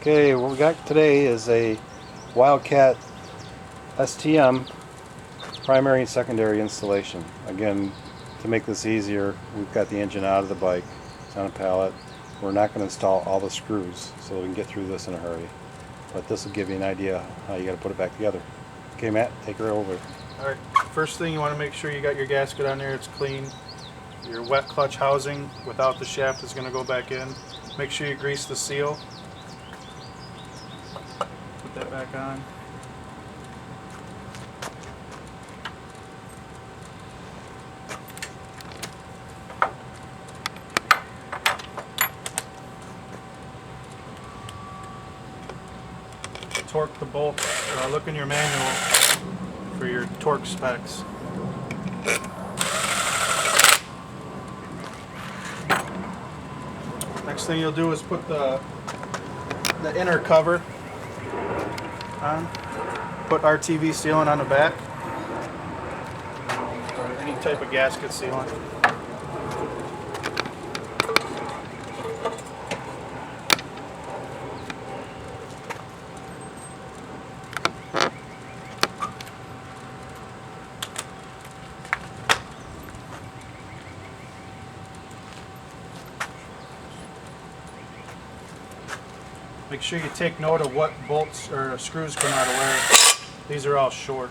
Okay, what we got today is a Wildcat STM primary and secondary installation. Again, to make this easier, we've got the engine out of the bike. It's on a pallet. We're not going to install all the screws, so we can get through this in a hurry. But this will give you an idea how you got to put it back together. Okay, Matt, take her over. Alright, first thing you want to make sure you got your gasket on there, it's clean. Your wet clutch housing without the shaft is going to go back in. Make sure you grease the seal. Put that back on. Torque the bolt. Look in your manual for your torque specs. Next thing you'll do is put the inner cover on. Put RTV sealant on the back, or any type of gasket sealant. Make sure you take note of what bolts or screws come out of where. These are all short.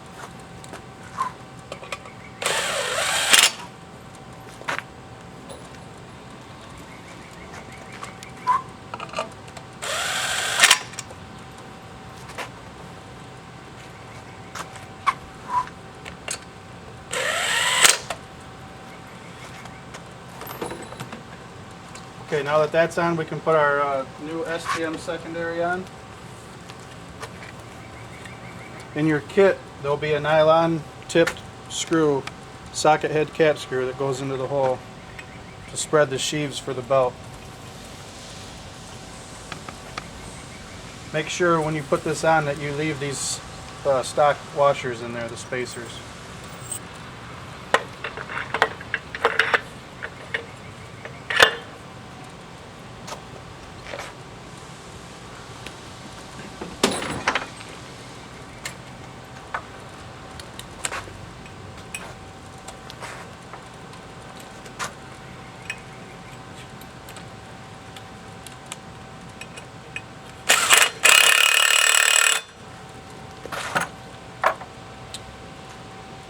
Okay, now that that's on, we can put our new STM secondary on. In your kit, there'll be a nylon tipped screw, socket head cap screw that goes into the hole to spread the sheaves for the belt. Make sure when you put this on that you leave these stock washers in there, the spacers.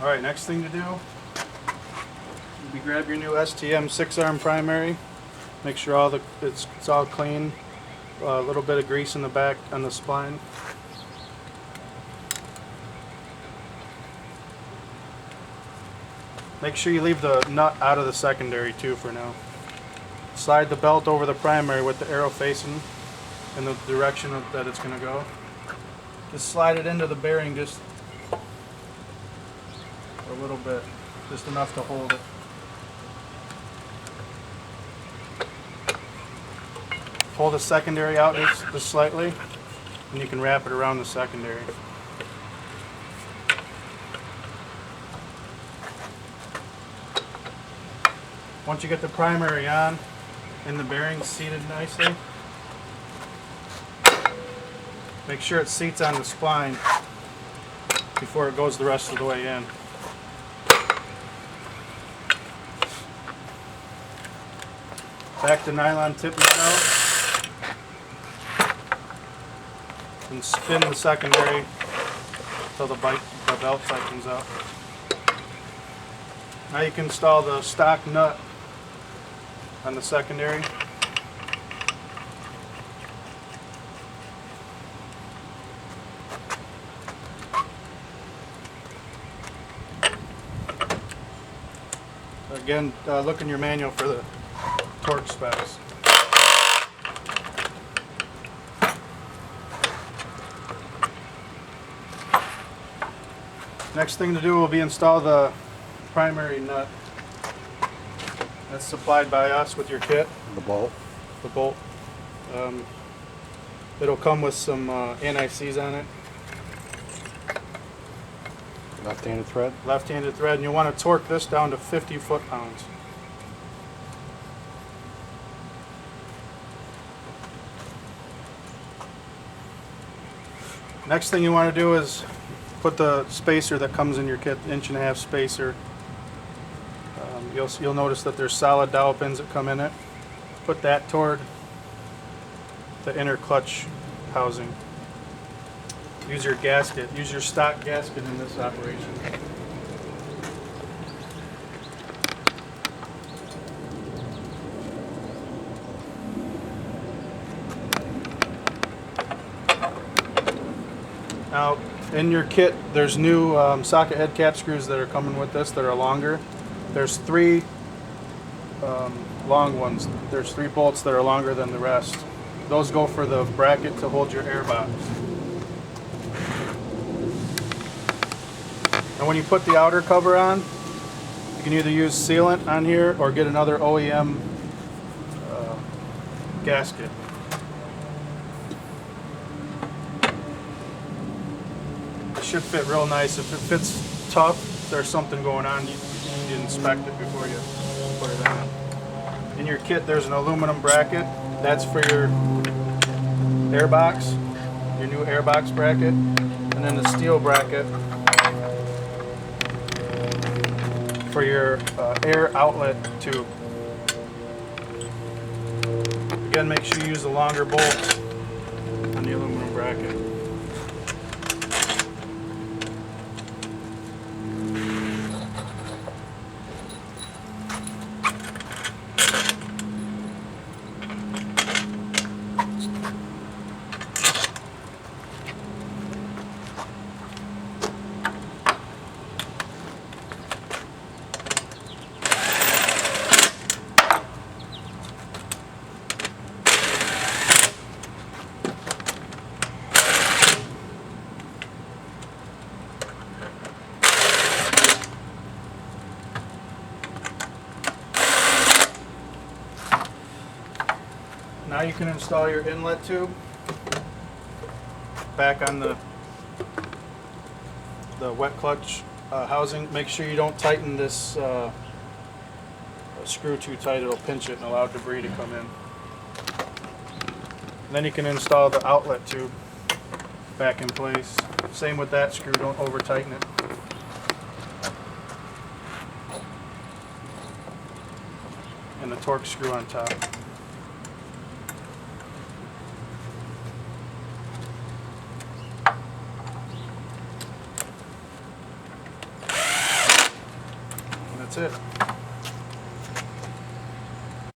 Alright, next thing to do, you grab your new STM 6-arm primary, make sure it's all clean, a little bit of grease in the back on the spline. Make sure you leave the nut out of the secondary too for now. Slide the belt over the primary with the arrow facing in the direction that it's going to go. Just slide it into the bearing just a little bit, just enough to hold it. Pull the secondary out just slightly, and you can wrap it around the secondary. Once you get the primary on and the bearings seated nicely, make sure it seats on the spline before it goes the rest of the way in. Back to nylon tip out and spin the secondary until the belt tightens up. Now you can install the stock nut on the secondary. Again, look in your manual for the torque specs. Next thing to do will be install the primary nut. That's supplied by us with your kit. The bolt. The bolt. It'll come with some anti-seize on it. Left-handed thread? Left-handed thread, and you'll want to torque this down to 50 foot-pounds. Next thing you want to do is put the spacer that comes in your kit, 1.5" spacer. You'll notice that there's solid dowel pins that come in it. Put that toward the inner clutch housing. Use your gasket. Use your stock gasket in this operation. Now, in your kit, there's new socket head cap screws that are coming with this that are longer. There's 3 long ones. There's 3 bolts that are longer than the rest. Those go for the bracket to hold your air box. And when you put the outer cover on, you can either use sealant on here or get another OEM gasket. It should fit real nice. If it fits tough, there's something going on. You inspect it before you put it on. In your kit, there's an aluminum bracket. That's for your air box, your new air box bracket, and then the steel bracket for your air outlet tube. Again, make sure you use the longer bolts on the aluminum bracket. Now you can install your inlet tube back on the wet clutch housing. Make sure you don't tighten this screw too tight. It'll pinch it and allow debris to come in. And then you can install the outlet tube back in place. Same with that screw, don't over tighten it. And the torque screw on top. That's it.